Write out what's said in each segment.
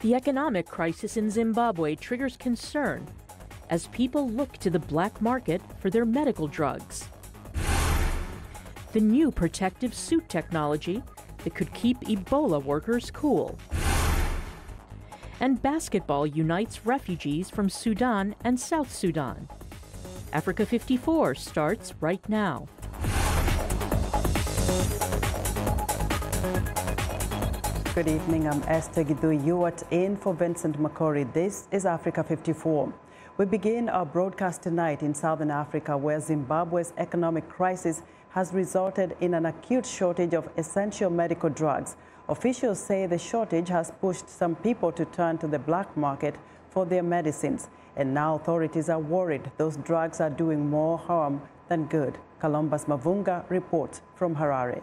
The economic crisis in Zimbabwe triggers concern as people look to the black market for their medical drugs. The new protective suit technology that could keep Ebola workers cool. And basketball unites refugees from Sudan and South Sudan. Africa 54 starts right now. Good evening, I'm Esther Gidhu. You are in for Vincent Makori. This is Africa 54. We begin our broadcast tonight in Southern Africa, where Zimbabwe's economic crisis has resulted in an acute shortage of essential medical drugs. Officials say the shortage has pushed some people to turn to the black market for their medicines. And now authorities are worried those drugs are doing more harm than good. Columbus Mavunga reports from Harare.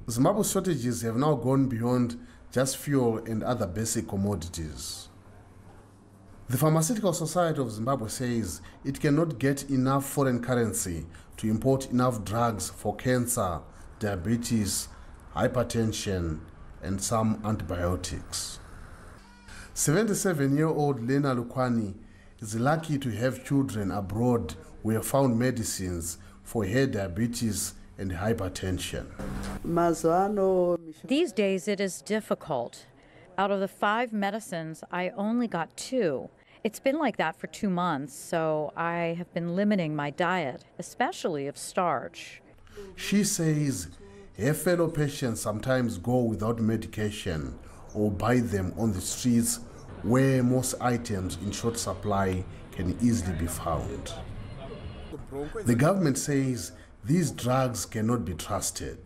Zimbabwe's shortages have now gone beyond just fuel and other basic commodities. The Pharmaceutical Society of Zimbabwe says it cannot get enough foreign currency to import enough drugs for cancer, diabetes, hypertension, and some antibiotics. 77-year-old Lena Lukwani is lucky to have children abroad who have found medicines for her diabetes and hypertension. These days it is difficult. Out of the 5 medicines, I only got 2. It's been like that for 2 months, so I have been limiting my diet, especially of starch. She says her fellow patients sometimes go without medication or buy them on the streets where most items in short supply can easily be found. The government says these drugs cannot be trusted.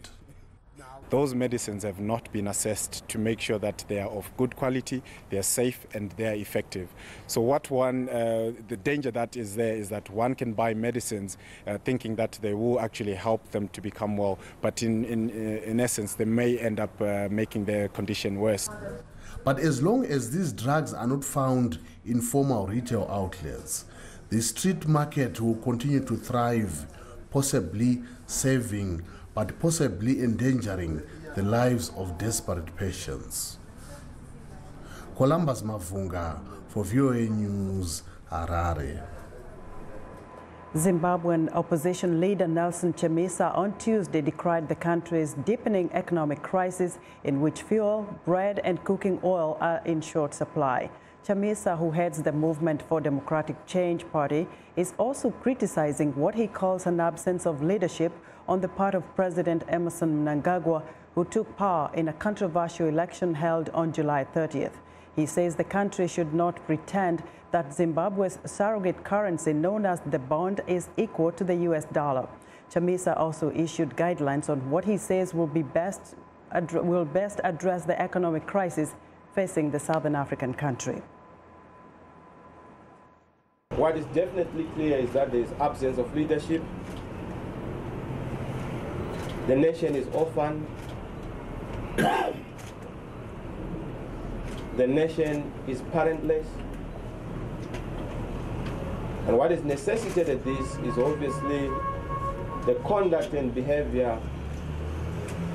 Those medicines have not been assessed to make sure that they are of good quality, they are safe, and they are effective. So the danger that is there is that one can buy medicines thinking that they will actually help them to become well, but in essence they may end up making their condition worse. But as long as these drugs are not found in formal retail outlets, the street market will continue to thrive, possibly saving but possibly endangering the lives of desperate patients. Columbus Mavunga for VOA News, Harare. Zimbabwean opposition leader Nelson Chamisa on Tuesday decried the country's deepening economic crisis in which fuel, bread and cooking oil are in short supply. Chamisa, who heads the Movement for Democratic Change party, is also criticizing what he calls an absence of leadership on the part of President Emmerson Mnangagwa, who took power in a controversial election held on July 30th. He says the country should not pretend that Zimbabwe's surrogate currency known as the bond is equal to the US dollar. Chamisa also issued guidelines on what he says will best address the economic crisis facing the Southern African country. What is definitely clear is that there is absence of leadership. The nation is orphaned. The nation is parentless. And what is necessitated this is obviously the conduct and behavior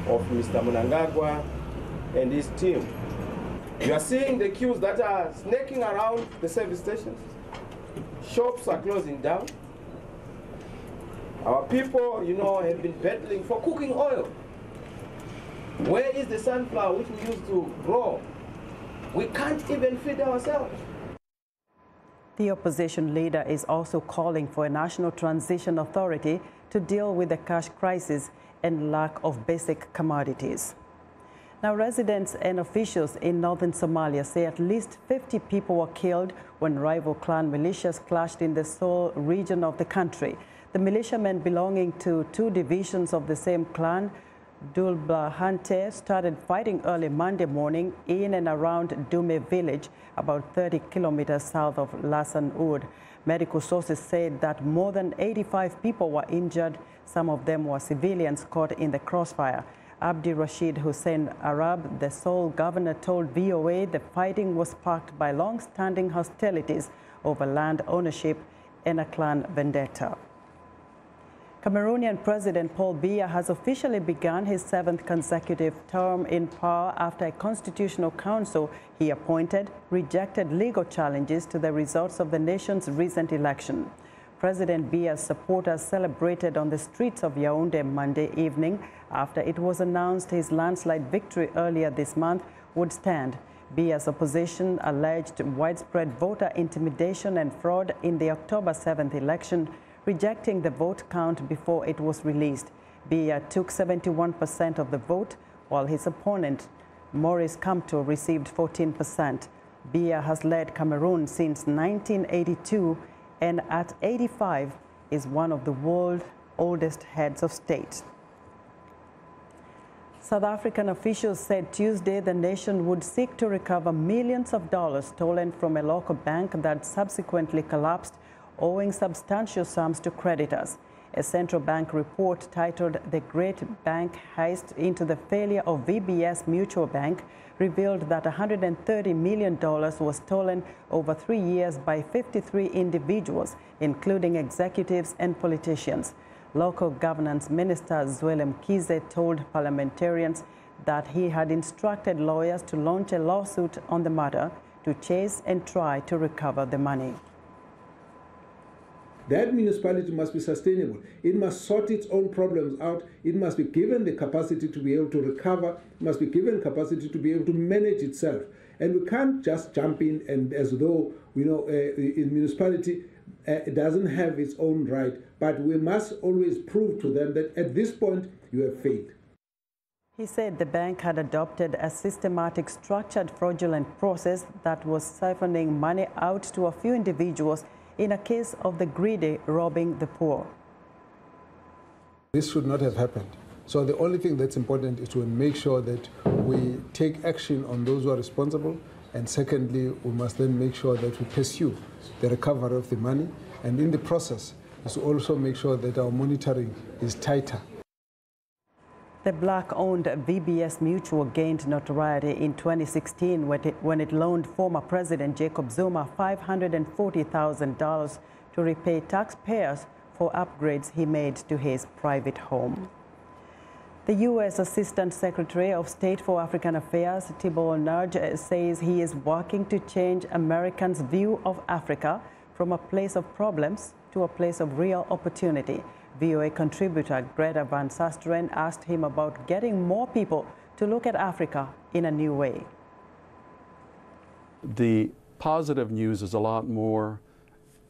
of Mr. Mnangagwa and his team. You are seeing the queues that are snaking around the service stations. Shops are closing down. Our people, have been battling for cooking oil. Where is the sunflower which we used to grow? We can't even feed ourselves. The opposition leader is also calling for a national transition authority to deal with the cash crisis and lack of basic commodities. Now, residents and officials in northern Somalia say at least 50 people were killed when rival clan militias clashed in the Sool region of the country. The militiamen belonging to 2 divisions of the same clan, Dulbahante, started fighting early Monday morning in and around Dume village, about 30 kilometers south of Lasan Ud. Medical sources said that more than 85 people were injured. Some of them were civilians caught in the crossfire. Abdi Rashid Hussein Arab, the Sool governor, told VOA the fighting was sparked by long-standing hostilities over land ownership and a clan vendetta. Cameroonian President Paul Biya has officially begun his 7th consecutive term in power after a constitutional council he appointed rejected legal challenges to the results of the nation's recent election. President Biya's supporters celebrated on the streets of Yaoundé Monday evening after it was announced his landslide victory earlier this month would stand. Biya's opposition alleged widespread voter intimidation and fraud in the October 7th election, rejecting the vote count before it was released. Biya took 71% of the vote, while his opponent, Maurice Kamto, received 14%. Biya has led Cameroon since 1982 and at 85 is one of the world's oldest heads of state. South African officials said Tuesday the nation would seek to recover millions of dollars stolen from a local bank that subsequently collapsed, owing substantial sums to creditors. A central bank report titled "The Great Bank Heist into the Failure of VBS Mutual Bank" revealed that $130 million was stolen over 3 years by 53 individuals, including executives and politicians. Local Governance Minister Zweli Mkhize told parliamentarians that he had instructed lawyers to launch a lawsuit on the matter to chase and try to recover the money. That municipality must be sustainable. It must sort its own problems out. It must be given the capacity to be able to recover. It must be given capacity to be able to manage itself. And we can't just jump in and as though, a municipality doesn't have its own right. But we must always prove to them that at this point you have failed. He said the bank had adopted a systematic, structured, fraudulent process that was siphoning money out to a few individuals in a case of the greedy robbing the poor. This should not have happened. So the only thing that's important is to make sure that we take action on those who are responsible. And secondly, we must then make sure that we pursue the recovery of the money. And in the process, is to also make sure that our monitoring is tighter. The black-owned VBS Mutual gained notoriety in 2016 when it loaned former President Jacob Zuma $540,000 to repay taxpayers for upgrades he made to his private home. The U.S. Assistant Secretary of State for African Affairs, Tibor Nagy, says he is working to change Americans' view of Africa from a place of problems to a place of real opportunity. VOA contributor Greta Van Susteren asked him about getting more people to look at Africa in a new way. The positive news is a lot more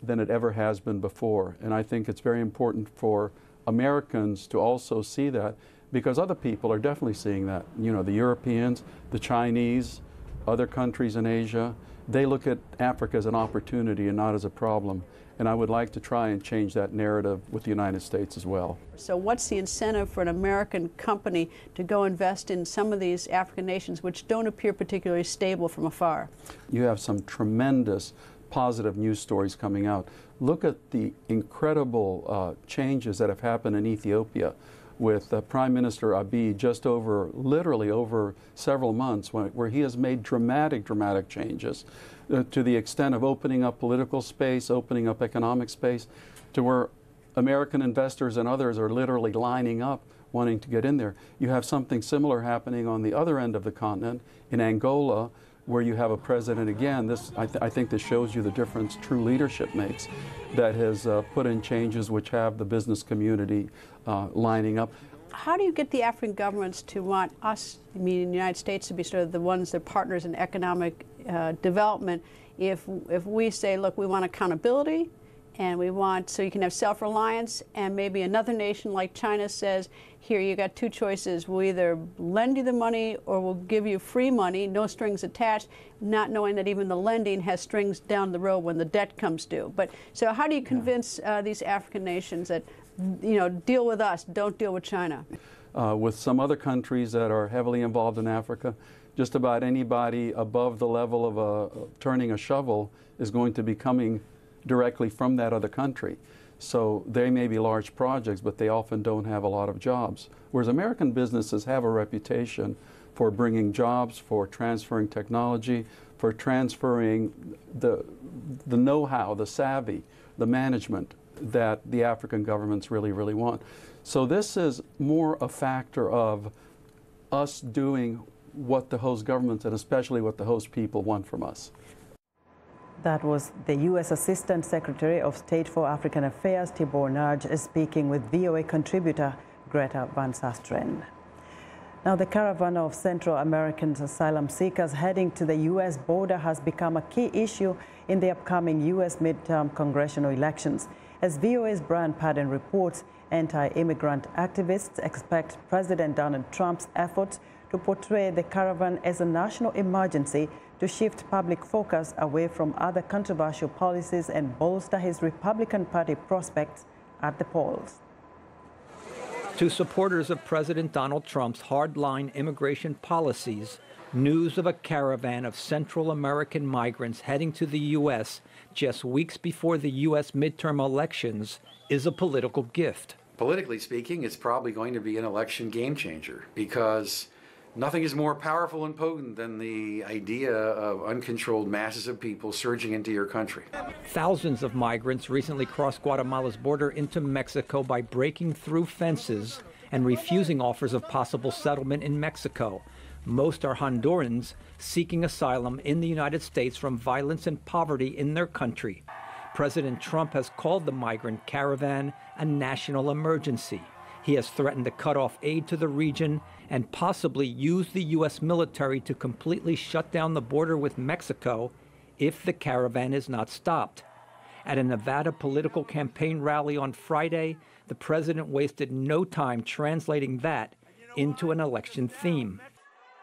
than it ever has been before, and I think it's very important for Americans to also see that, because other people are definitely seeing that. You know, the Europeans, the Chinese, other countries in Asia, they look at Africa as an opportunity and not as a problem. And I would like to try and change that narrative with the United States as well. So what's the incentive for an American company to go invest in some of these African nations which don't appear particularly stable from afar? You have some tremendous positive news stories coming out. Look at the incredible changes that have happened in Ethiopia with Prime Minister Abiy literally over several months, where he has made dramatic changes to the extent of opening up political space, opening up economic space, to where American investors and others are literally lining up wanting to get in there. You have something similar happening on the other end of the continent in Angola, where you have a president, again, I think this shows you the difference true leadership makes, that has put in changes which have the business community lining up. How do you get the African governments to want us, meaning the United States, to be sort of the ones, their partners in economic development, if we say, look, we want accountability, and we want, so you can have self-reliance, and maybe another nation like China says, here, you got two choices. We'll either lend you the money or we'll give you free money, no strings attached, not knowing that even the lending has strings down the road when the debt comes due. But so how do you convince these African nations that, deal with us, don't deal with China? With some other countries that are heavily involved in Africa, just about anybody above the level of turning a shovel is going to be coming directly from that other country. So they may be large projects, but they often don't have a lot of jobs. Whereas American businesses have a reputation for bringing jobs, for transferring technology, for transferring the know-how, the savvy, the management. that the African governments really, really want. So this is more a factor of us doing what the host governments and especially what the host people want from us. That was the U.S. Assistant Secretary of State for African Affairs, Tibor Nagy, speaking with VOA contributor Greta Van Susteren. Now, the caravan of Central American asylum seekers heading to the U.S. border has become a key issue in the upcoming U.S. midterm congressional elections. As VOA's Brian Padden reports, anti-immigrant activists expect President Donald Trump's efforts to portray the caravan as a national emergency to shift public focus away from other controversial policies and bolster his Republican Party prospects at the polls. To supporters of President Donald Trump's hardline immigration policies, news of a caravan of Central American migrants heading to the U.S. just weeks before the U.S. midterm elections is a political gift. Politically speaking, it's probably going to be an election game changer because nothing is more powerful and potent than the idea of uncontrolled masses of people surging into your country. Thousands of migrants recently crossed Guatemala's border into Mexico by breaking through fences and refusing offers of possible settlement in Mexico. Most are Hondurans seeking asylum in the United States from violence and poverty in their country. President Trump has called the migrant caravan a national emergency. He has threatened to cut off aid to the region and possibly use the U.S. military to completely shut down the border with Mexico if the caravan is not stopped. At a Nevada political campaign rally on Friday, the president wasted no time translating that into an election theme.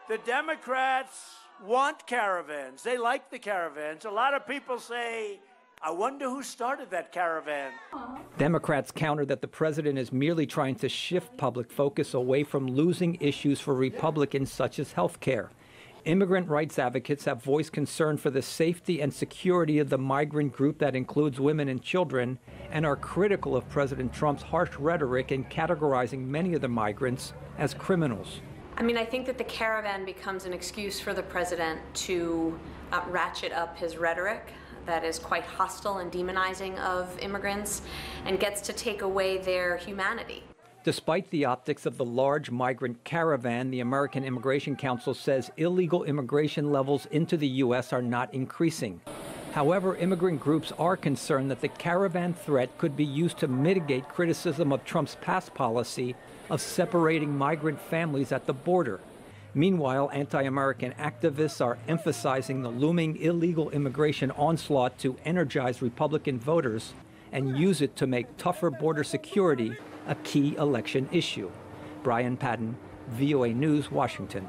The Democrats want caravans. They like the caravans. A lot of people say, I wonder who started that caravan. Democrats counter that the president is merely trying to shift public focus away from losing issues for Republicans such as health care. Immigrant rights advocates have voiced concern for the safety and security of the migrant group that includes women and children and are critical of President Trump's harsh rhetoric in categorizing many of the migrants as criminals. I mean, I think that the caravan becomes an excuse for the president to ratchet up his rhetoric that is quite hostile and demonizing of immigrants and gets to take away their humanity. Despite the optics of the large migrant caravan, the American Immigration Council says illegal immigration levels into the U.S. are not increasing. However, immigrant groups are concerned that the caravan threat could be used to mitigate criticism of Trump's past policy of separating migrant families at the border. Meanwhile, anti-American activists are emphasizing the looming illegal immigration onslaught to energize Republican voters and use it to make tougher border security a key election issue. Brian Padden, VOA News, Washington.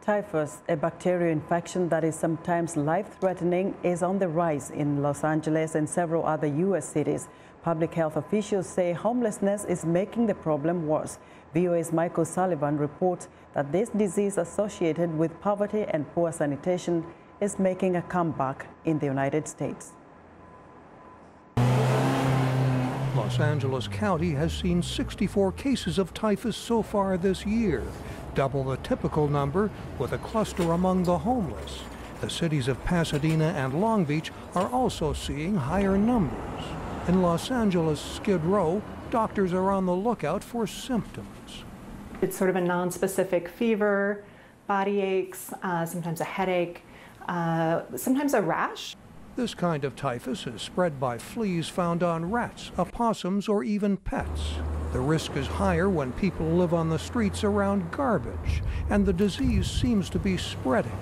Typhus, a bacterial infection that is sometimes life-threatening, is on the rise in Los Angeles and several other U.S. cities. Public health officials say homelessness is making the problem worse. VOA's Michael Sullivan reports that this disease associated with poverty and poor sanitation is making a comeback in the United States. Los Angeles County has seen 64 cases of typhus so far this year, double the typical number, with a cluster among the homeless. The cities of Pasadena and Long Beach are also seeing higher numbers. In Los Angeles' Skid Row, doctors are on the lookout for symptoms. It's sort of a nonspecific fever, body aches, sometimes a headache, sometimes a rash. This kind of typhus is spread by fleas found on rats, opossums, or even pets. The risk is higher when people live on the streets around garbage, and the disease seems to be spreading.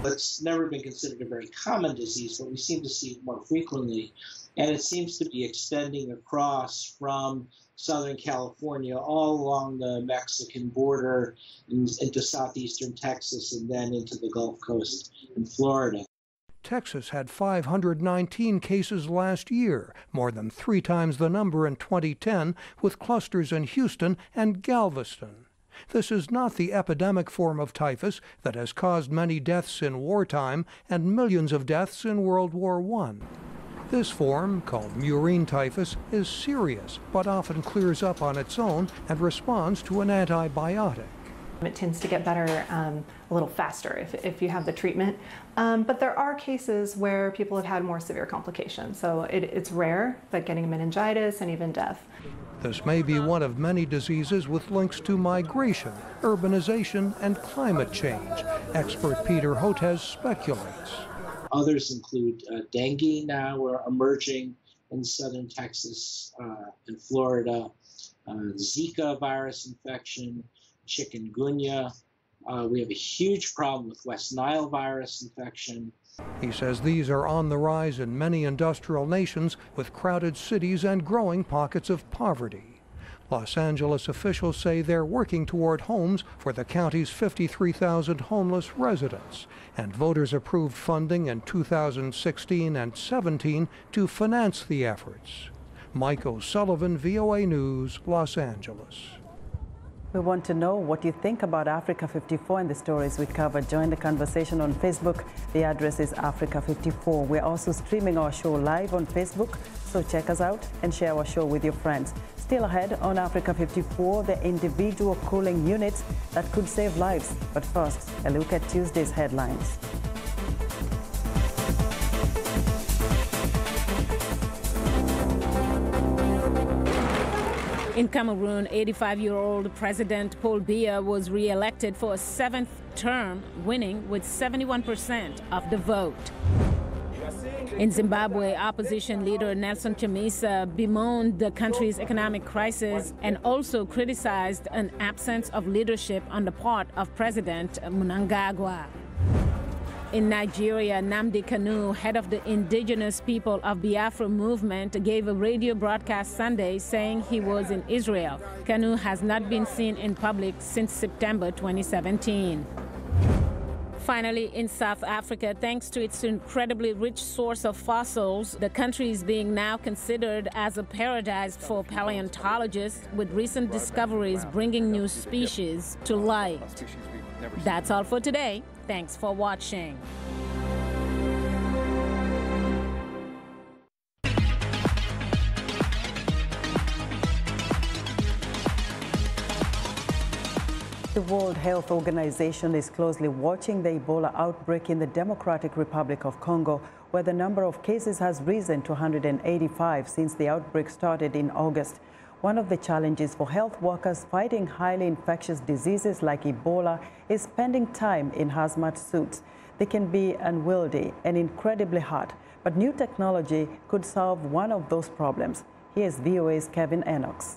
It's never been considered a very common disease, but we seem to see it more frequently. And it seems to be extending across from Southern California all along the Mexican border into southeastern Texas and then into the Gulf Coast in Florida. Texas had 519 cases last year, more than 3 times the number in 2010, with clusters in Houston and Galveston. This is not the epidemic form of typhus that has caused many deaths in wartime and millions of deaths in World War I. This form, called murine typhus, is serious but often clears up on its own and responds to an antibiotic. It tends to get better a little faster if you have the treatment. But there are cases where people have had more severe complications. So it's rare, but getting meningitis and even death. This may be one of many diseases with links to migration, urbanization, and climate change. Expert Peter Hotez speculates. Others include dengue now are emerging in southern Texas and Florida, Zika virus infection, chikungunya. We have a huge problem with West Nile virus infection. He says these are on the rise in many industrial nations with crowded cities and growing pockets of poverty. Los Angeles officials say they're working toward homes for the county's 53,000 homeless residents, and voters approved funding in 2016 and 17 to finance the efforts. Mike O'Sullivan, VOA News, Los Angeles. We want to know what you think about Africa 54 and the stories we cover. Join the conversation on Facebook. The address is Africa 54. We're also streaming our show live on Facebook, so check us out and share our show with your friends. Still ahead on Africa 54, the individual cooling units that could save lives. But first, a look at Tuesday's headlines. In Cameroon, 85-year-old President Paul Biya was re-elected for a 7th term, winning with 71% of the vote. In Zimbabwe, opposition leader Nelson Chamisa bemoaned the country's economic crisis and also criticized an absence of leadership on the part of President Mnangagwa. In Nigeria, Nnamdi Kanu, head of the indigenous people of Biafra movement, gave a radio broadcast Sunday saying he was in Israel. Kanu has not been seen in public since September 2017. Finally, in South Africa, thanks to its incredibly rich source of fossils, the country is being now considered as a paradise for paleontologists, with recent discoveries bringing new species to light. That's all for today. Thanks for watching. The World Health Organization is closely watching the Ebola outbreak in the Democratic Republic of Congo, where the number of cases has risen to 185 since the outbreak started in August. One of the challenges for health workers fighting highly infectious diseases like Ebola is spending time in hazmat suits. They can be unwieldy and incredibly hot, but new technology could solve one of those problems. Here's VOA's Kevin Enox.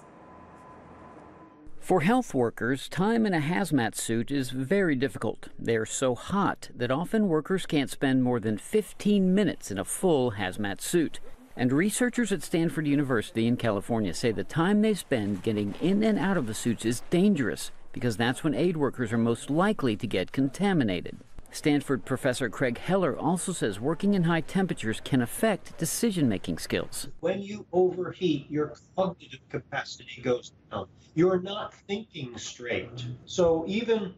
For health workers, time in a hazmat suit is very difficult. They are so hot that often workers can't spend more than 15 minutes in a full hazmat suit. And researchers at Stanford University in California say the time they spend getting in and out of the suits is dangerous because that's when aid workers are most likely to get contaminated. Stanford professor Craig Heller also says working in high temperatures can affect decision-making skills. When you overheat, your cognitive capacity goes down. You're not thinking straight. So even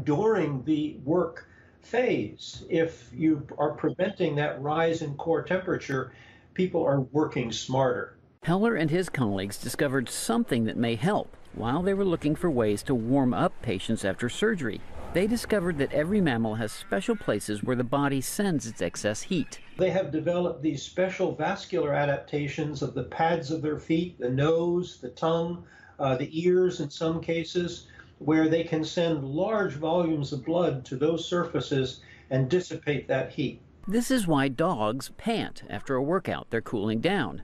during the work phase, if you are preventing that rise in core temperature, people are working smarter. Heller and his colleagues discovered something that may help while they were looking for ways to warm up patients after surgery. They discovered that every mammal has special places where the body sends its excess heat. They have developed these special vascular adaptations of the pads of their feet, the nose, the tongue, the ears in some cases, where they can send large volumes of blood to those surfaces and dissipate that heat. This is why dogs pant after a workout. They're cooling down.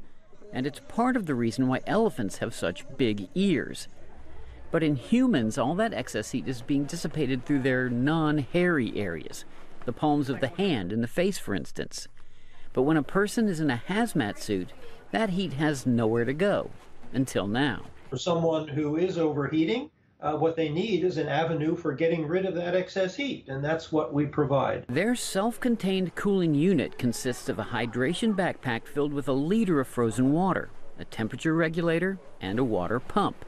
And it's part of the reason why elephants have such big ears. But in humans, all that excess heat is being dissipated through their non-hairy areas, the palms of the hand and the face, for instance. But when a person is in a hazmat suit, that heat has nowhere to go, until now. For someone who is overheating, what they need is an avenue for getting rid of that excess heat, and that's what we provide. Their self-contained cooling unit consists of a hydration backpack filled with a liter of frozen water, a temperature regulator, and a water pump.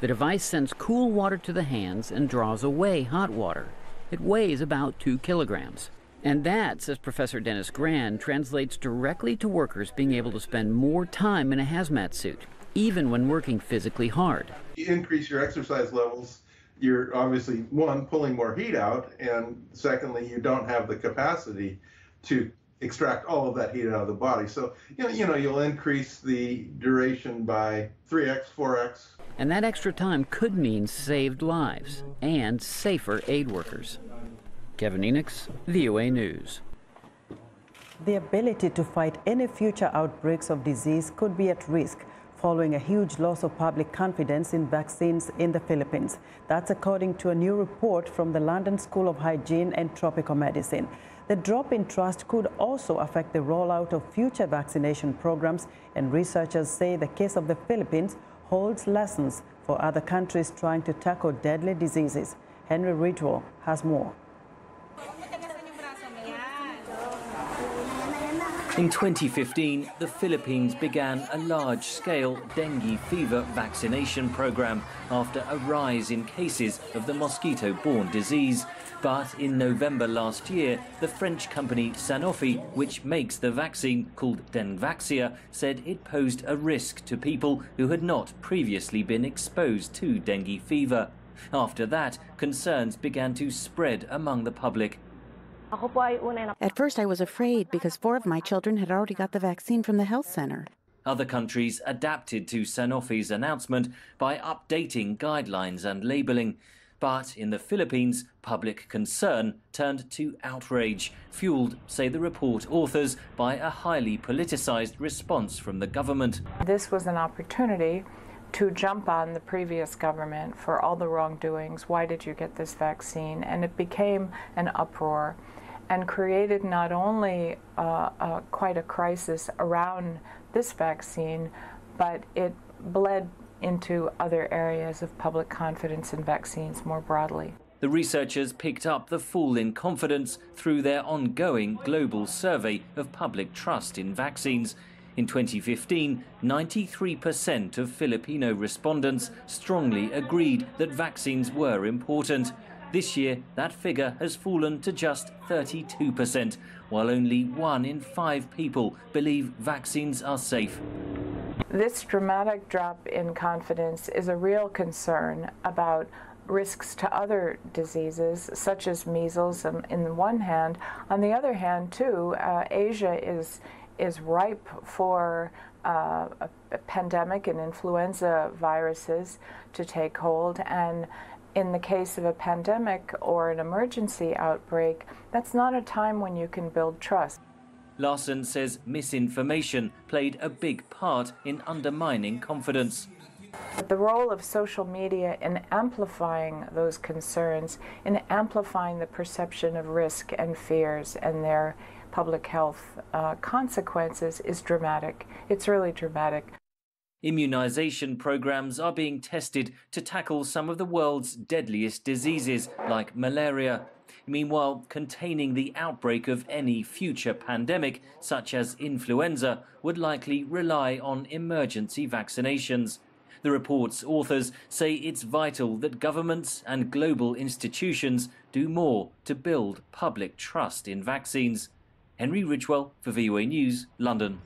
The device sends cool water to the hands and draws away hot water. It weighs about 2 kilograms. And that, says Professor Dennis Grand, translates directly to workers being able to spend more time in a hazmat suit, even when working physically hard. You increase your exercise levels, you're obviously, one, pulling more heat out, and secondly, you don't have the capacity to extract all of that heat out of the body. So, you'll increase the duration by 3x, 4x. And that extra time could mean saved lives and safer aid workers. Kevin Enochs, VOA News. The ability to fight any future outbreaks of disease could be at risk following a huge loss of public confidence in vaccines in the Philippines. That's according to a new report from the London School of Hygiene and Tropical Medicine. The drop in trust could also affect the rollout of future vaccination programs, and researchers say the case of the Philippines holds lessons for other countries trying to tackle deadly diseases. Henry Ridgwell has more. In 2015, the Philippines began a large-scale dengue fever vaccination program after a rise in cases of the mosquito-borne disease. But in November last year, the French company Sanofi, which makes the vaccine called Dengvaxia, said it posed a risk to people who had not previously been exposed to dengue fever. After that, concerns began to spread among the public. At first I was afraid because 4 of my children had already got the vaccine from the health center. Other countries adapted to Sanofi's announcement by updating guidelines and labeling. But in the Philippines, public concern turned to outrage, fueled, say the report authors, by a highly politicized response from the government. This was an opportunity to jump on the previous government for all the wrongdoings. Why did you get this vaccine? And it became an uproar and created not only quite a crisis around this vaccine, but it bled into other areas of public confidence in vaccines more broadly. The researchers picked up the fall in confidence through their ongoing global survey of public trust in vaccines. In 2015, 93% of Filipino respondents strongly agreed that vaccines were important. This year, that figure has fallen to just 32%, while only 1 in 5 people believe vaccines are safe. This dramatic drop in confidence is a real concern about risks to other diseases, such as measles, on the one hand. On the other hand, too, Asia is ripe for a pandemic and influenza viruses to take hold, and in the case of a pandemic or an emergency outbreak, that's not a time when you can build trust. Larson says misinformation played a big part in undermining confidence. The role of social media in amplifying those concerns, in amplifying the perception of risk and fears and their public health consequences is dramatic. It's really dramatic. Immunization programs are being tested to tackle some of the world's deadliest diseases, like malaria. Meanwhile, containing the outbreak of any future pandemic, such as influenza, would likely rely on emergency vaccinations. The report's authors say it's vital that governments and global institutions do more to build public trust in vaccines. Henry Ridgwell for VOA News, London.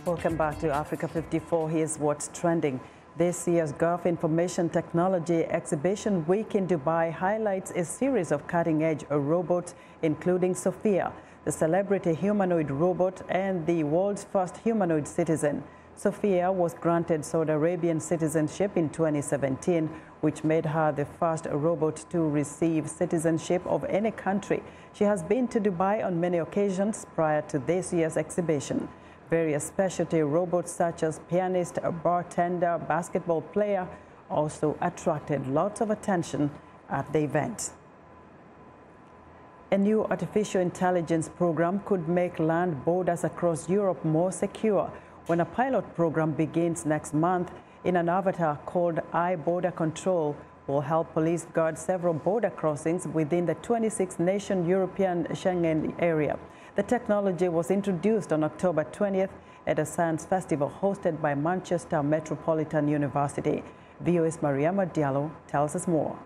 Welcome back to Africa 54. Here's what's trending. This year's Gulf Information Technology Exhibition Week in Dubai highlights a series of cutting-edge robots, including Sophia, the celebrity humanoid robot and the world's first humanoid citizen. Sophia was granted Saudi Arabian citizenship in 2017, which made her the first robot to receive citizenship of any country. She has been to Dubai on many occasions prior to this year's exhibition. Various specialty robots such as pianist, bartender, basketball player also attracted lots of attention at the event. A new artificial intelligence program could make land borders across Europe more secure when a pilot program begins next month in an avatar called iBorder Control will help police guard several border crossings within the 26-nation European Schengen area. The technology was introduced on October 20th at a science festival hosted by Manchester Metropolitan University. VOA's Mariama Diallo tells us more.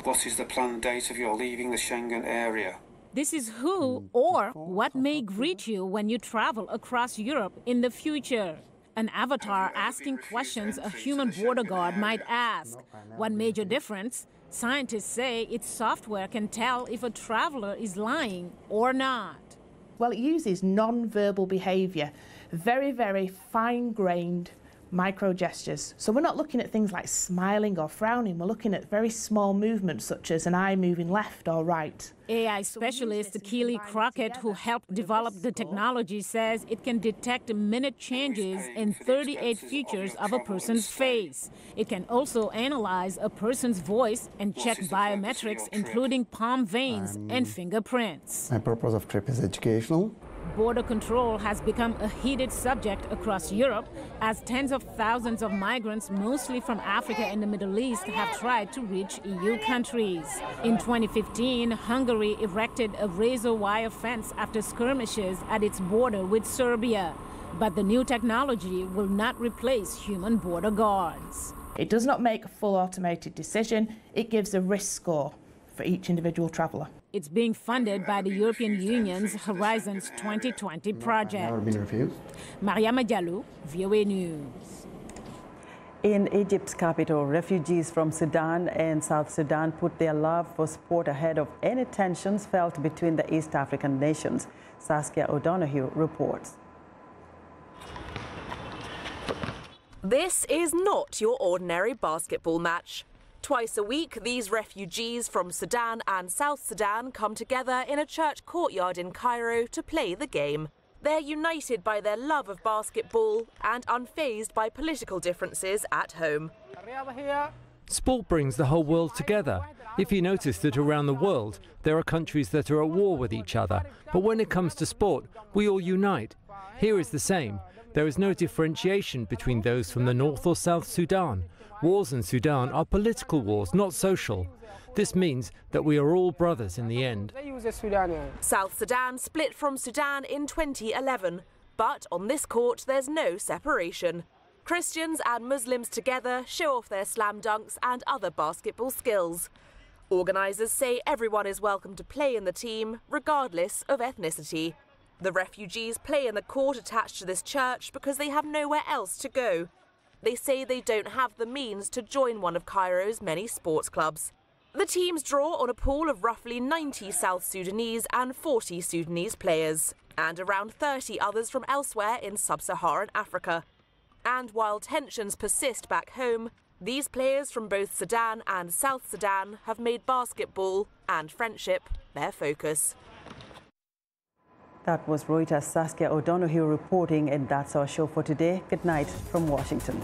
What is the planned date of your leaving the Schengen area? This is who or what may greet you when you travel across Europe in the future. An avatar asking questions a human border guard might ask. One major difference, scientists say its software can tell if a traveler is lying or not. Well, it uses non-verbal behaviour, very, very fine-grained micro gestures. So we're not looking at things like smiling or frowning, we're looking at very small movements such as an eye moving left or right. AI specialist Keely Crockett, who helped develop the technology, says it can detect minute changes in 38 features of a person's face. It can also analyze a person's voice and check biometrics, including palm veins and fingerprints. My purpose of trip is educational. Border control has become a heated subject across Europe as tens of thousands of migrants, mostly from Africa and the Middle East, have tried to reach EU countries. In 2015, Hungary erected a razor wire fence after skirmishes at its border with Serbia. But the new technology will not replace human border guards. It does not make a full automated decision, it gives a risk score for each individual traveller. It's being funded by the European Union's Horizons 2020 project. Mariama Diallo, VOA News. In Egypt's capital, refugees from Sudan and South Sudan put their love for sport ahead of any tensions felt between the East African nations. Saskia O'Donoghue reports. This is not your ordinary basketball match. Twice a week, these refugees from Sudan and South Sudan come together in a church courtyard in Cairo to play the game. They're united by their love of basketball and unfazed by political differences at home. Sport brings the whole world together. If you notice that around the world, there are countries that are at war with each other. But when it comes to sport, we all unite. Here is the same. There is no differentiation between those from the North or South Sudan. Wars in Sudan are political wars, not social. This means that we are all brothers in the end. South Sudan split from Sudan in 2011, but on this court there's no separation. Christians and Muslims together show off their slam dunks and other basketball skills. Organisers say everyone is welcome to play in the team, regardless of ethnicity. The refugees play in the court attached to this church because they have nowhere else to go. They say they don't have the means to join one of Cairo's many sports clubs. The teams draw on a pool of roughly 90 South Sudanese and 40 Sudanese players, and around 30 others from elsewhere in sub-Saharan Africa. And while tensions persist back home, these players from both Sudan and South Sudan have made basketball and friendship their focus. That was Reuters' Saskia O'Donoghue reporting, and that's our show for today. Good night from Washington.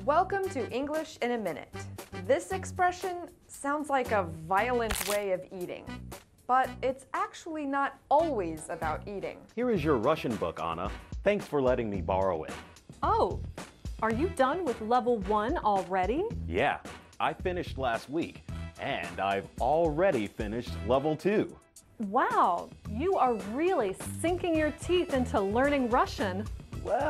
Welcome to English in a Minute. This expression sounds like a violent way of eating, but it's actually not always about eating. Here is your Russian book, Anna. Thanks for letting me borrow it. Oh, are you done with level 1 already? Yeah, I finished last week, and I've already finished level 2. Wow, you are really sinking your teeth into learning Russian. Well,